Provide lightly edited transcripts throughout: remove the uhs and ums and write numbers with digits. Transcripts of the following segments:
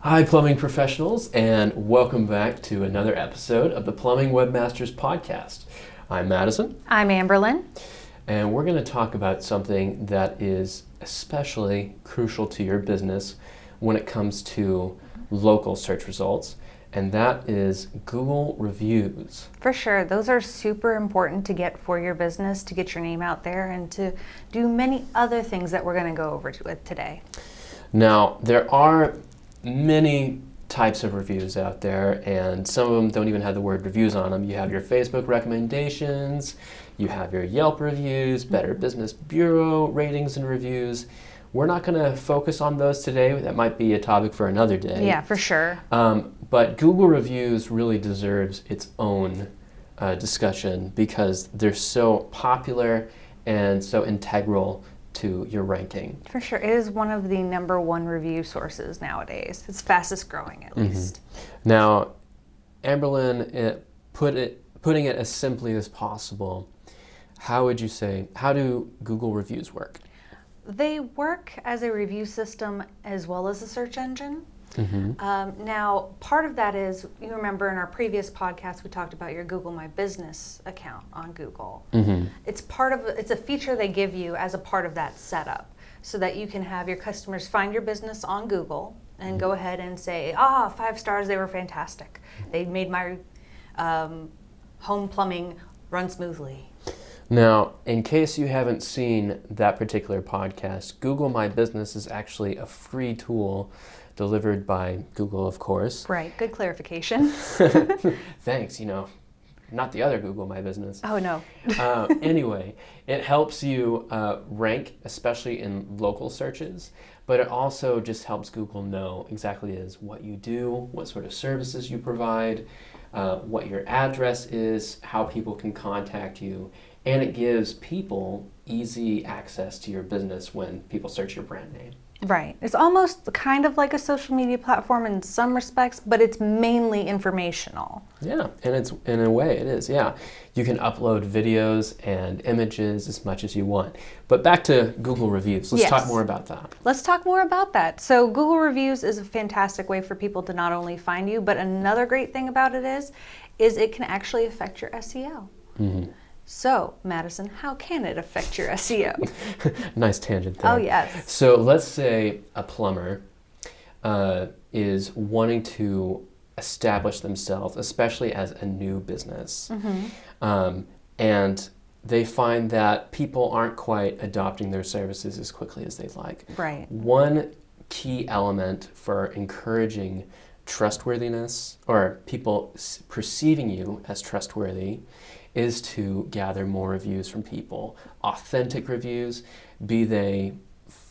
Hi, plumbing professionals, and welcome back to another episode of the Plumbing Webmasters podcast. I'm Madison. I'm Amberlynn. And we're going to talk about something that is especially crucial to your business when it comes to local search results, and that is Google reviews. For sure. Those are super important to get for your business, to get your name out there, and to do many other things that we're going to go over with today. Now, there are many types of reviews out there, and some of them don't even have the word reviews on them. You have your Facebook recommendations, you have your Yelp reviews, Better Business Bureau ratings and reviews. We're not going to focus on those today. That might be a topic for another day. Yeah, for sure. But Google reviews really deserves its own discussion because they're so popular and so integral to your ranking. For sure. It is one of the number one review sources nowadays. It's fastest growing, at least. Now, Amberlynn, putting it as simply as possible, how do Google reviews work? They work as a review system as well as a search engine. Now, part of that is, you remember in our previous podcast, we talked about your Google My Business account on Google. It's a feature they give you as a part of that setup so that you can have your customers find your business on Google and go ahead and say, 5 stars, they were fantastic. They made my home plumbing run smoothly. Now, in case you haven't seen that particular podcast, Google My Business is actually a free tool delivered by Google, of course. Right, good clarification. Thanks, not the other Google My Business. Oh, no. Anyway, it helps you rank, especially in local searches, but it also just helps Google know exactly what you do, what sort of services you provide, what your address is, how people can contact you, and it gives people easy access to your business when people search your brand name. Right. It's almost kind of like a social media platform in some respects, but it's mainly informational. Yeah, and in a way it is, yeah. You can upload videos and images as much as you want. But back to Google reviews. Let's talk more about that. Let's talk more about that. So Google reviews is a fantastic way for people to not only find you, but another great thing about it is it can actually affect your SEO. So, Madison, how can it affect your SEO? Nice tangent there. Oh, yes. So let's say a plumber is wanting to establish themselves, especially as a new business. And they find that people aren't quite adopting their services as quickly as they'd like. Right. One key element for encouraging trustworthiness, or people perceiving you as trustworthy, is to gather more reviews from people. Authentic reviews, be they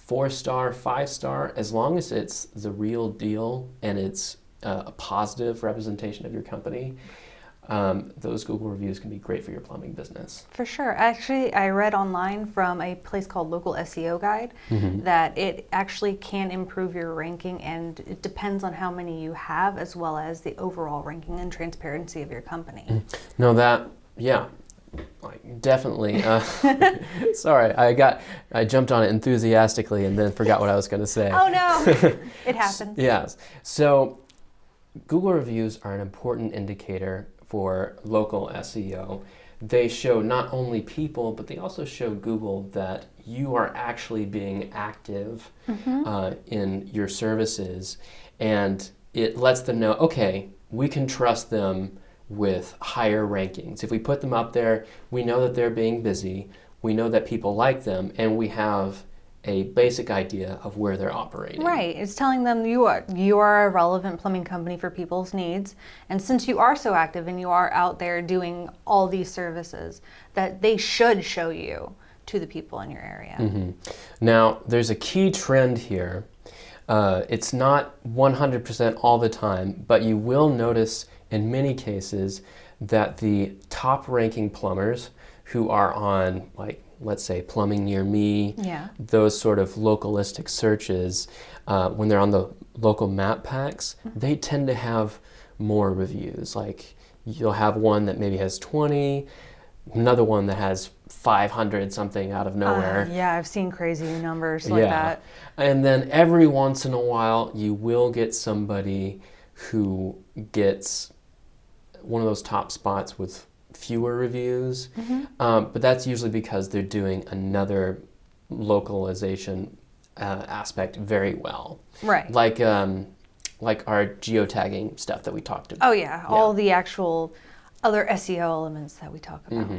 4-star, 5-star, as long as it's the real deal and it's a positive representation of your company, those Google reviews can be great for your plumbing business. For sure. Actually, I read online from a place called Local SEO Guide that it actually can improve your ranking, and it depends on how many you have as well as the overall ranking and transparency of your company. Yeah, definitely. Sorry, I jumped on it enthusiastically and then forgot what I was going to say. Oh no, it happens. Yes. So Google reviews are an important indicator for local SEO. They show not only people, but they also show Google that you are actually being active in your services, and it lets them know, okay, we can trust them with higher rankings. If we put them up there, we know that they're being busy, we know that people like them, and we have a basic idea of where they're operating. Right. It's telling them you are a relevant plumbing company for people's needs, and since you are so active and you are out there doing all these services, that they should show you to the people in your area. Now, there's a key trend here. It's not 100% all the time, but you will notice in many cases that the top ranking plumbers who are on, like, let's say Plumbing Near Me, those sort of localistic searches, when they're on the local map packs, they tend to have more reviews. Like, you'll have one that maybe has 20, another one that has 500 something out of nowhere. Yeah, I've seen crazy numbers like that. And then every once in a while, you will get somebody who gets one of those top spots with fewer reviews. But that's usually because they're doing another localization aspect very well. Right. Like our geotagging stuff that we talked about. Oh yeah, all the actual other SEO elements that we talk about.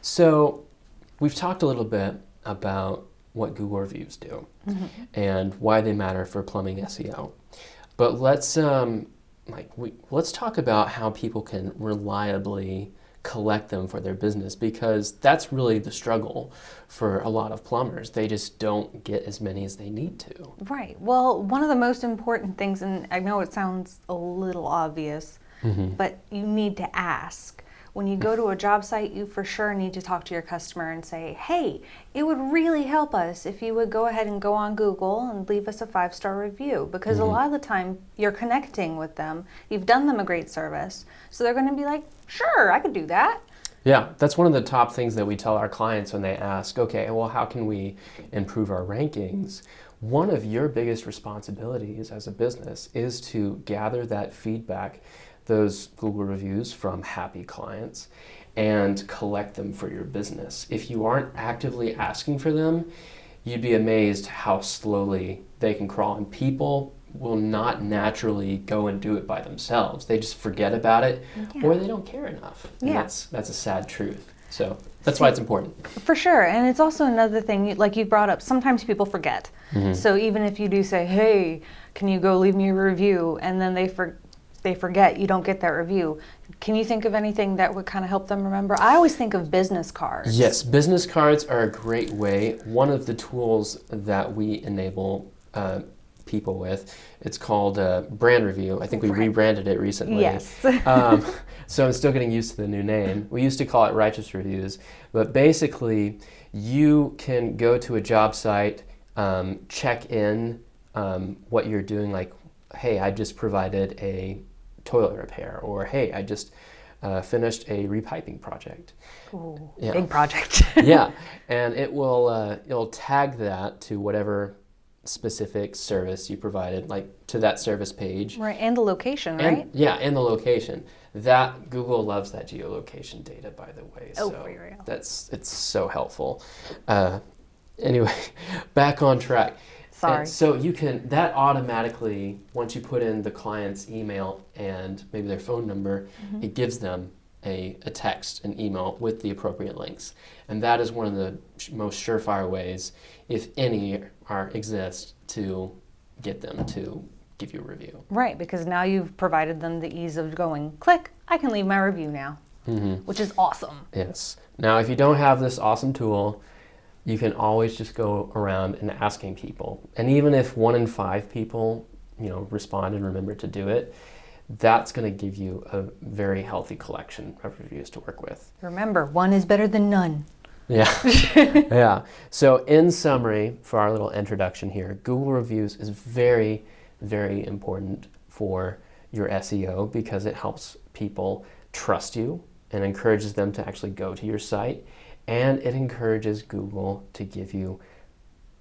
So we've talked a little bit about what Google reviews do and why they matter for plumbing SEO. But let's talk about how people can reliably collect them for their business, because that's really the struggle for a lot of plumbers. They just don't get as many as they need to. Right. Well, one of the most important things, and I know it sounds a little obvious, but you need to ask. When you go to a job site, you for sure need to talk to your customer and say, hey, it would really help us if you would go ahead and go on Google and leave us a 5-star review, because a lot of the time you're connecting with them, you've done them a great service, so they're going to be like, sure, I could do that. Yeah, that's one of the top things that we tell our clients when they ask, okay, well, how can we improve our rankings? One of your biggest responsibilities as a business is to gather that feedback, those Google reviews from happy clients, and collect them for your business. If you aren't actively asking for them, you'd be amazed how slowly they can crawl, and people will not naturally go and do it by themselves. They just forget about it, or they don't care enough. And that's a sad truth. So that's why it's important. For sure. And it's also another thing, like you brought up, sometimes people forget. So even if you do say, hey, can you go leave me a review, and then they forget, you don't get that review. Can you think of anything that would kind of help them remember? I always think of business cards. Yes, business cards are a great way. One of the tools that we enable people with, it's called Brand Review. I think we rebranded it recently. Yes. So I'm still getting used to the new name. We used to call it Righteous Reviews, but basically you can go to a job site, check in what you're doing, like, hey, I just provided a toilet repair, or hey, I just finished a repiping project. Ooh, big project. And it will it'll tag that to whatever specific service you provided, like to that service page. Right, and the location, right? And the location. That Google loves that geolocation data, by the way. Oh, so for real. it's so helpful. Anyway, back on track. Sorry. And so you can, that automatically, once you put in the client's email and maybe their phone number, it gives them a text, an email with the appropriate links. And that is one of the most surefire ways, if any exist, to get them to give you a review. Right, because now you've provided them the ease of going, click, I can leave my review now, which is awesome. Yes. Now, if you don't have this awesome tool, you can always just go around and asking people. And even if 1 in 5 people, respond and remember to do it, that's going to give you a very healthy collection of reviews to work with. Remember, 1 is better than none. Yeah. So in summary, for our little introduction here, Google reviews is very, very important for your SEO, because it helps people trust you and encourages them to actually go to your site. And it encourages Google to give you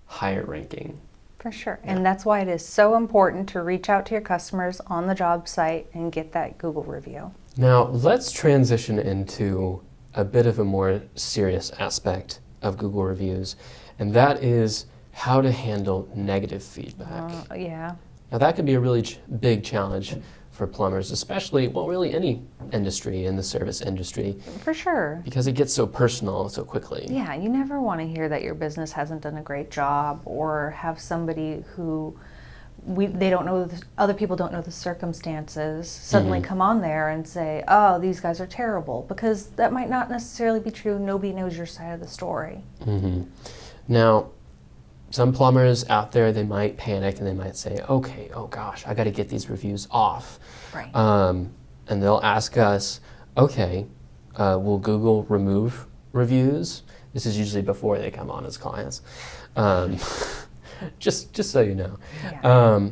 higher ranking. For sure. Yeah. And that's why it is so important to reach out to your customers on the job site and get that Google review. Now, let's transition into a bit of a more serious aspect of Google reviews, and that is how to handle negative feedback. Yeah. Now, that could be a really big challenge for plumbers, especially, really any industry in the service industry. For sure. Because it gets so personal so quickly. Yeah, you never want to hear that your business hasn't done a great job, or have somebody who they don't know, other people don't know the circumstances, suddenly come on there and say, oh, these guys are terrible, because that might not necessarily be true. Nobody knows your side of the story. Now, some plumbers out there, they might panic and they might say, okay, oh gosh, I got to get these reviews off. Right. And they'll ask us, okay, will Google remove reviews? This is usually before they come on as clients. Just so you know. Yeah.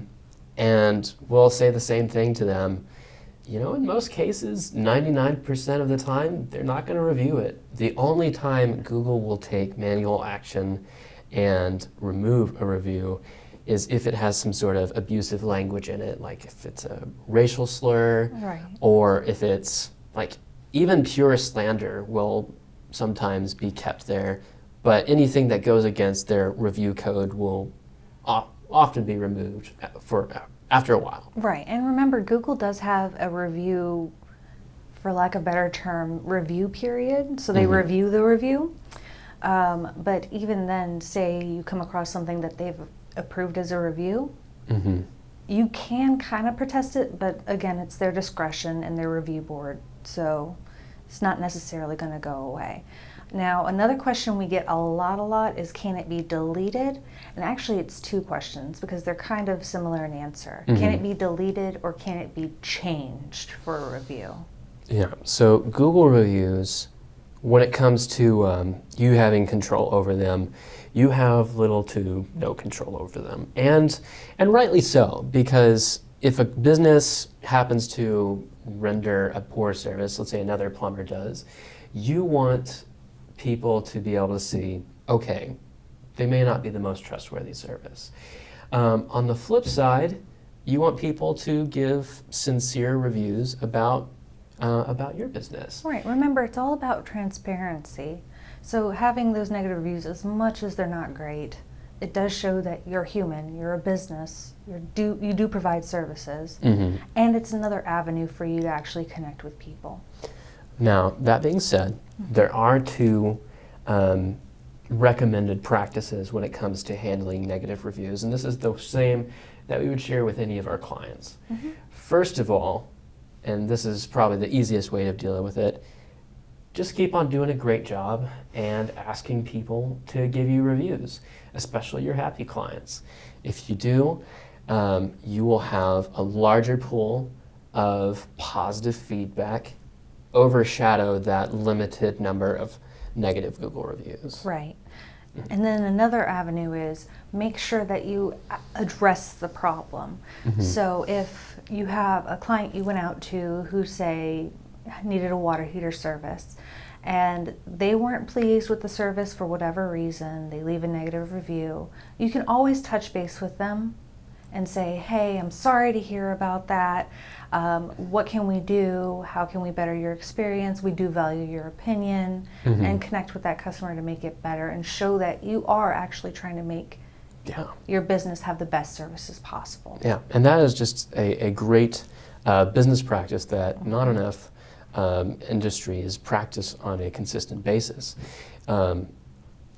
And we'll say the same thing to them. in most cases, 99% of the time, they're not going to review it. The only time Google will take manual action and remove a review is if it has some sort of abusive language in it, like if it's a racial slur, Right. or if it's like even pure slander will sometimes be kept there, but anything that goes against their review code will often be removed after a while. Right. And remember, Google does have a review, for lack of a better term, review period. So they review the review. But even then, say you come across something that they've approved as a review, you can kind of protest it, but again, it's their discretion and their review board. So it's not necessarily going to go away. Now, another question we get a lot is, can it be deleted? And actually, it's two questions because they're kind of similar in answer. Can it be deleted or can it be changed for a review? Yeah, so Google reviews, when it comes to you having control over them, you have little to no control over them. And rightly so, because if a business happens to render a poor service, let's say another plumber does, you want people to be able to see, okay, they may not be the most trustworthy service. On the flip side, you want people to give sincere reviews about your business. Right. Remember, it's all about transparency. So having those negative reviews, as much as they're not great, it does show that you're human, you're a business, you do provide services, and it's another avenue for you to actually connect with people. Now, that being said, there are two recommended practices when it comes to handling negative reviews, and this is the same that we would share with any of our clients. First of all, and this is probably the easiest way of dealing with it, just keep on doing a great job and asking people to give you reviews, especially your happy clients. If you do, you will have a larger pool of positive feedback overshadow that limited number of negative Google reviews. Right. And then another avenue is make sure that you address the problem. So if you have a client you went out to who, say, needed a water heater service and they weren't pleased with the service for whatever reason, they leave a negative review, you can always touch base with them and say, hey, I'm sorry to hear about that. What can we do? How can we better your experience? We do value your opinion, and connect with that customer to make it better and show that you are actually trying to make your business have the best services possible. Yeah, and that is just a great business practice that not enough industries practice on a consistent basis.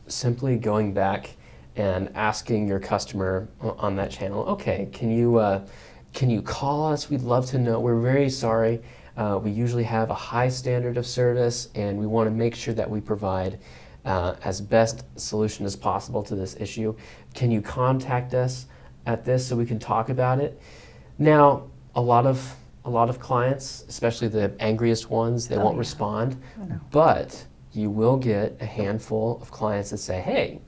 Simply going back and asking your customer on that channel, okay, can you call us? We'd love to know. We're very sorry. We usually have a high standard of service, and we want to make sure that we provide as best solution as possible to this issue. Can you contact us at this so we can talk about it? Now, a lot of clients, especially the angriest ones, they won't respond, but you will get a handful of clients that say, hey,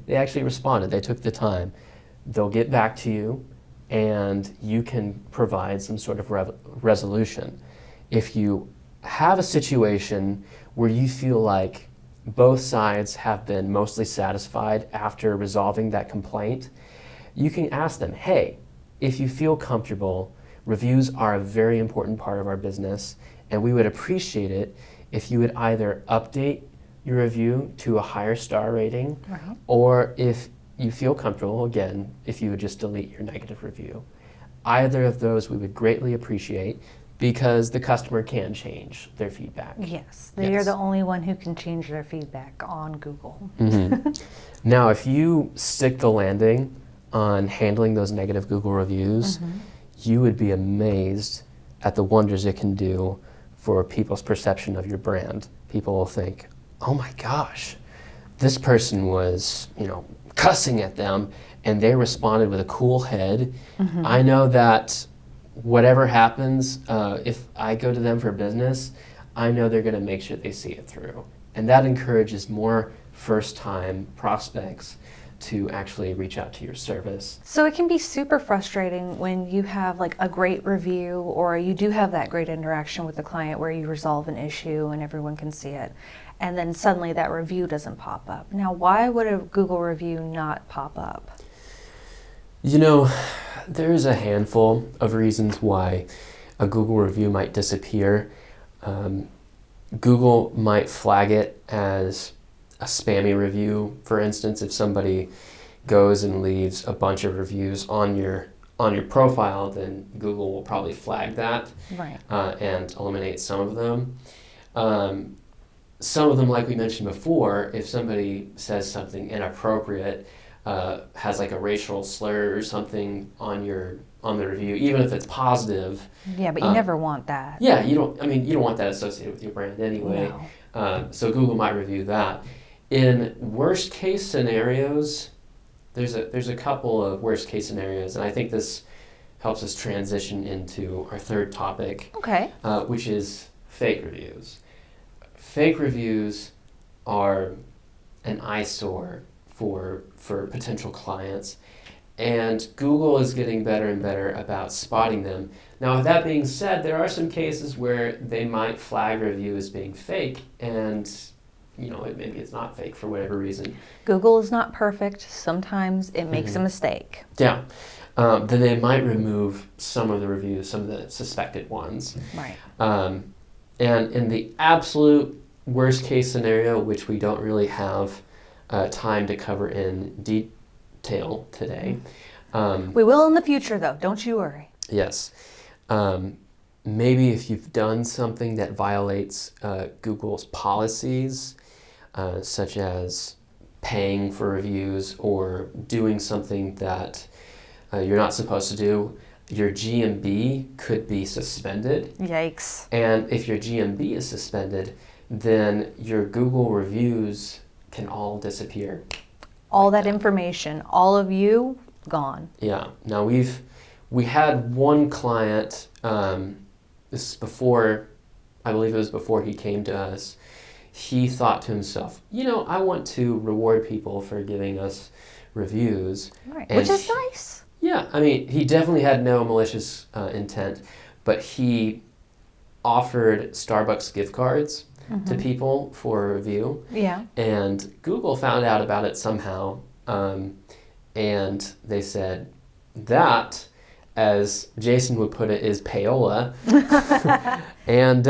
they actually responded, they took the time. They'll get back to you and you can provide some sort of resolution. If you have a situation where you feel like both sides have been mostly satisfied after resolving that complaint, you can ask them, hey, if you feel comfortable, reviews are a very important part of our business, and we would appreciate it if you would either update your review to a higher star rating, or if you feel comfortable, again, if you would just delete your negative review. Either of those we would greatly appreciate because the customer can change their feedback. Yes, they are the only one who can change their feedback on Google. Now, if you stick the landing on handling those negative Google reviews, you would be amazed at the wonders it can do for people's perception of your brand. People will think, oh my gosh, this person was, cussing at them and they responded with a cool head. I know that whatever happens, if I go to them for business, I know they're going to make sure they see it through. And that encourages more first-time prospects to actually reach out to your service. So it can be super frustrating when you have like a great review, or you do have that great interaction with the client where you resolve an issue and everyone can see it, and then suddenly that review doesn't pop up. Now, why would a Google review not pop up? You know, there's a handful of reasons why a Google review might disappear. Google might flag it as a spammy review. For instance, if somebody goes and leaves a bunch of reviews on your profile, then Google will probably flag that, Right. And eliminate some of them. Some of them, like we mentioned before, if somebody says something inappropriate, has like a racial slur or something on the review, even if it's positive. Yeah, but you never want that. Yeah, you don't want that associated with your brand anyway. No. So Google might review that. In worst case scenarios, there's a couple of worst case scenarios, and I think this helps us transition into our third topic, Okay. which is fake reviews. Fake reviews are an eyesore for potential clients, and Google is getting better and better about spotting them. Now, with that being said, there are some cases where they might flag a review as being fake, and maybe it's not fake for whatever reason. Google is not perfect. Sometimes it makes a mistake. Yeah. Then they might remove some of the reviews, some of the suspected ones. Right. And in the absolute worst case scenario, which we don't really have time to cover in detail today. We will in the future, though. Don't you worry. Yes. Maybe if you've done something that violates Google's policies, such as paying for reviews or doing something that you're not supposed to do, your GMB could be suspended. Yikes. And if your GMB is suspended, then your Google reviews can all disappear. All that information, all of you, gone. Yeah. Now we had one client, this is before, I believe it was before he came to us. He thought to himself, I want to reward people for giving us reviews. Right. And Which is nice. Yeah, I mean, he definitely had no malicious intent, but he offered Starbucks gift cards to people for a review. Yeah. And Google found out about it somehow, and they said that, as Jason would put it, is payola. And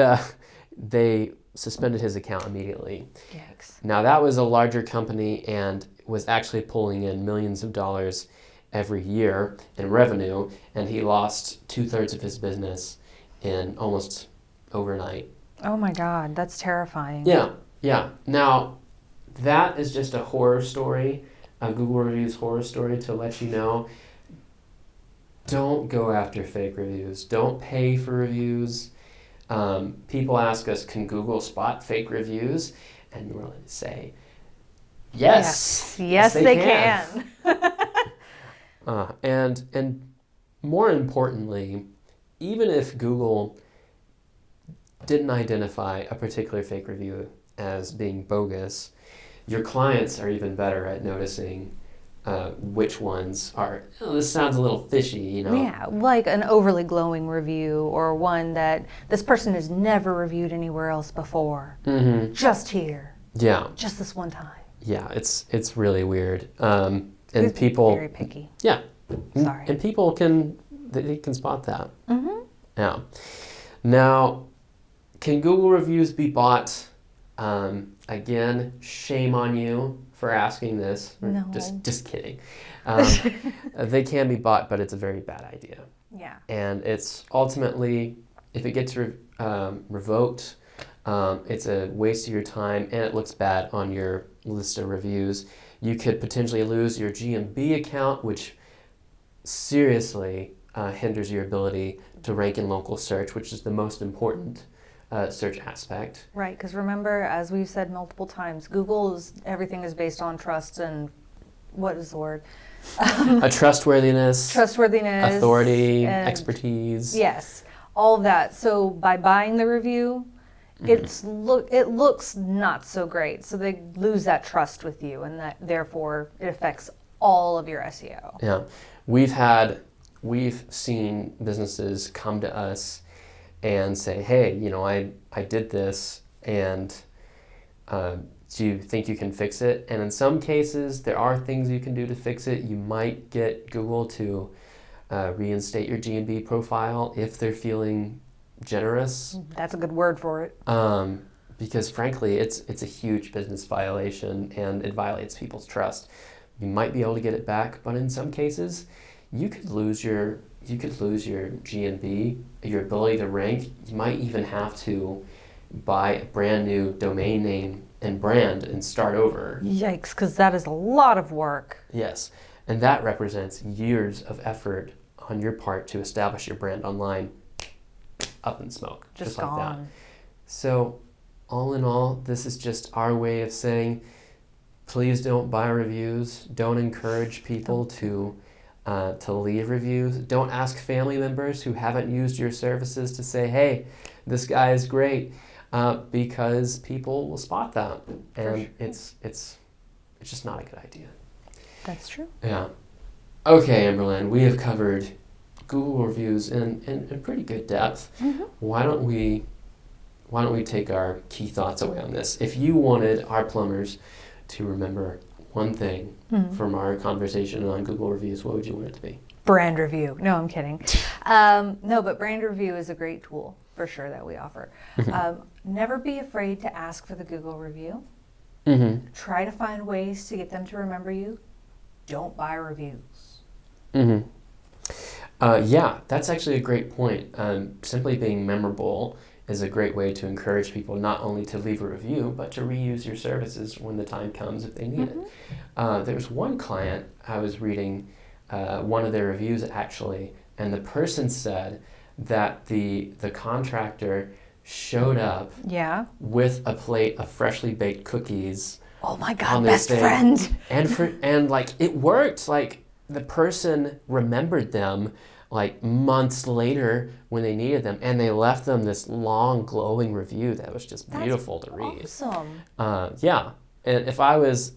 they suspended his account immediately. Yikes. Now, that was a larger company and was actually pulling in millions of dollars every year in revenue, and he lost 2/3 of his business in almost overnight. Oh my God, that's terrifying. Yeah. Now, that is just a horror story, a Google Reviews horror story to let you know. Don't go after fake reviews. Don't pay for reviews. People ask us, can Google spot fake reviews? And we're going to say, yes. Yes, they can. And more importantly, even if Google didn't identify a particular fake review as being bogus, your clients are even better at noticing which ones are, this sounds a little fishy, Yeah, like an overly glowing review, or one that this person has never reviewed anywhere else before. Mm-hmm. Just here. Yeah. Just this one time. Yeah, it's really weird. And He's people... very picky. Yeah. Sorry. And people they can spot that. Mm-hmm. Yeah. Now, can Google reviews be bought? Again, shame on you for asking this. No. Just kidding. They can be bought, but it's a very bad idea. Yeah. And it's ultimately, if it gets revoked, it's a waste of your time, and it looks bad on your list of reviews. You could potentially lose your GMB account, which seriously hinders your ability to rank in local search, which is the most important search aspect. Right, because remember, as we've said multiple times, everything is based on trust and, what is the word? A trustworthiness, authority, and expertise. Yes, all of that. So by buying the review, it looks not so great. So they lose that trust with you, and that therefore it affects all of your SEO. Yeah. We've seen businesses come to us and say, hey, I did this, and do you think you can fix it? And in some cases, there are things you can do to fix it. You might get Google to reinstate your G&B profile if they're feeling generous. That's a good word for it. Because frankly, it's a huge business violation, and it violates people's trust. You might be able to get it back, but in some cases, you could lose your G&B, your ability to rank. You might even have to buy a brand new domain name and brand and start over. Yikes, because that is a lot of work. Yes, and that represents years of effort on your part to establish your brand online. Up in smoke, just like that. So, all in all, this is just our way of saying, please don't buy reviews. Don't encourage people to leave reviews. Don't ask family members who haven't used your services to say, hey, this guy is great, because people will spot that, and it's just not a good idea. That's true. Yeah. Okay, Amberlynn, we have covered Google reviews in pretty good depth. Mm-hmm. Why don't we take our key thoughts away on this? If you wanted our plumbers to remember one thing from our conversation on Google reviews, what would you want it to be? Brand review. No, I'm kidding. No, but brand review is a great tool for sure that we offer. Never be afraid to ask for the Google review. Mm-hmm. Try to find ways to get them to remember you. Don't buy reviews. Mm-hmm. Yeah, that's actually a great point. Simply being memorable is a great way to encourage people not only to leave a review, but to reuse your services when the time comes if they need it. There was one client, I was reading one of their reviews actually, and the person said that the contractor showed up with a plate of freshly baked cookies. Oh my God, best friend! And like it worked. Like the person remembered them like months later when they needed them, and they left them this long glowing review that was just beautiful to read. Awesome. Yeah, and if I was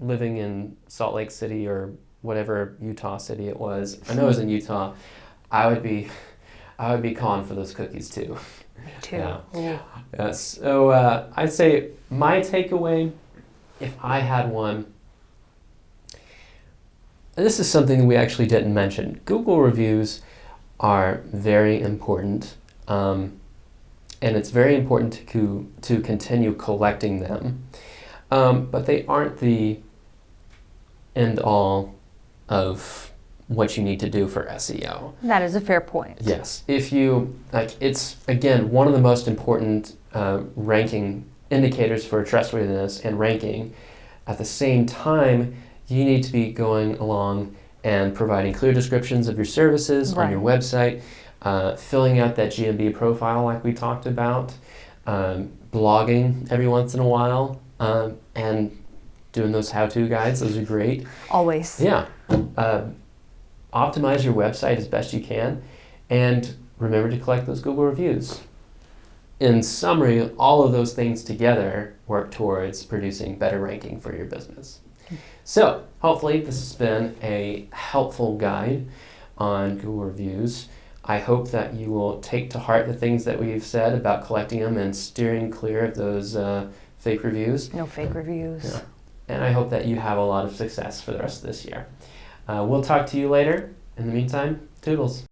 living in Salt Lake City or whatever Utah city it was, I know it was in Utah, I would be calling for those cookies too. Me too. Yeah. So I'd say my takeaway, if I had one, and this is something we actually didn't mention. Google reviews are very important, and it's very important to continue collecting them, but they aren't the end all of what you need to do for SEO. That is a fair point. Yes. If you, it's, again, one of the most important ranking indicators for trustworthiness and ranking. At the same time, you need to be going along and providing clear descriptions of your services on your website, filling out that G&B profile like we talked about, blogging every once in a while, and doing those how-to guides. Those are great. Always. Yeah. Optimize your website as best you can, and remember to collect those Google reviews. In summary, all of those things together work towards producing better ranking for your business. So, hopefully this has been a helpful guide on Google reviews. I hope that you will take to heart the things that we've said about collecting them and steering clear of those fake reviews. No fake reviews. Yeah. And I hope that you have a lot of success for the rest of this year. We'll talk to you later. In the meantime, toodles.